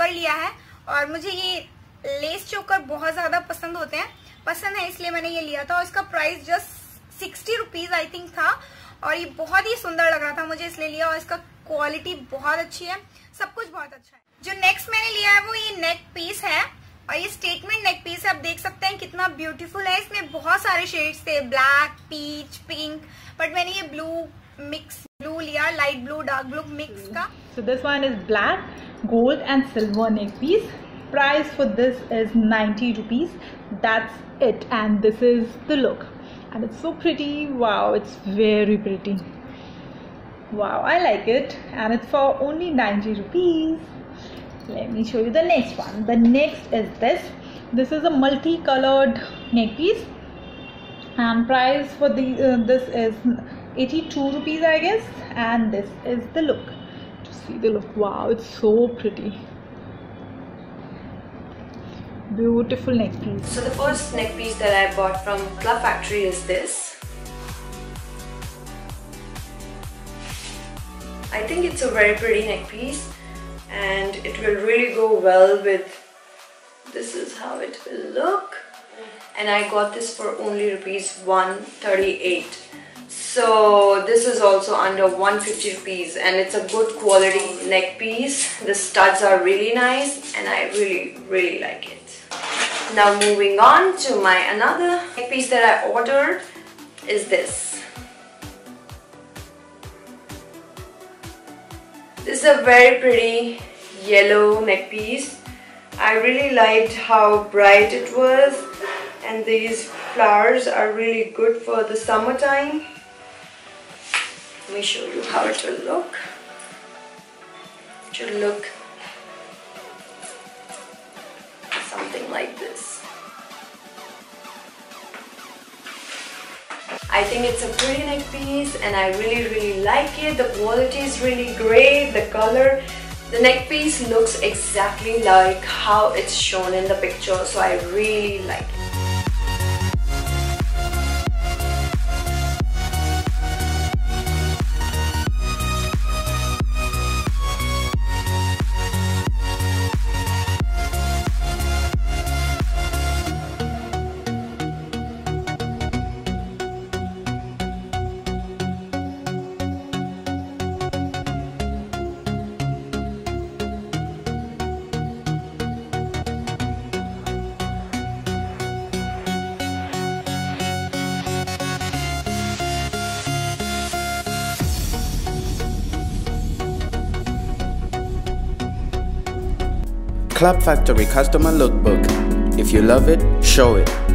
चोकर लिया है और मुझे ये लेस चोकर बहुत ज्यादा पसंद है, इसलिए मैंने ये लिया था। और इसका price just 60 rupees I think था और ये बहुत ही सुंदर लग रहा था मुझे, इसलिए लिया। और इसका क्वालिटी बहुत अच्छी है, सब कुछ बहुत अच्छा है। जो नेक्स्ट मैंने लिया है वो ये नेक पीस है और ये स्टेटमेंट नेक पीस है। आप देख सकते हैं कितना ब्यूटीफुल है। इसमें बहुत सारे शेड्स थे, ब्लैक, पीच, पिंक, बट मैंने ये ब्लू लिया, light blue dark blue mix का। So this one is black, gold and silver neck piece. Price for this is 90 rupees. That's it, and this is the look, and it's so pretty. Wow, it's very pretty. Wow, I like it, and it's for only 90 rupees. Let me show you the next one. The next is this. This is a multicolored neck piece, and price for this is 82 rupees I guess, and this is the look. To see the look, wow, it's so pretty. Beautiful neck piece. So the first neck piece that I bought from Club Factory is this. I think it's a very pretty neck piece and it will really go well with, this is how it will look, and I got this for only rupees 138. So this is also under 150 rupees and it's a good quality neck piece. The studs are really nice and I really like it. Now moving on to my another neck piece that I ordered is this. This is a very pretty yellow neck piece. I really liked how bright it was, and these flowers are really good for the summertime. Let me show you how it will look. It should look something like this. I think it's a pretty neck piece and I really like it. The quality is really great. The color, the neck piece looks exactly like how it's shown in the picture, so I really like it. Club Factory Customer Lookbook. If you love it, show it.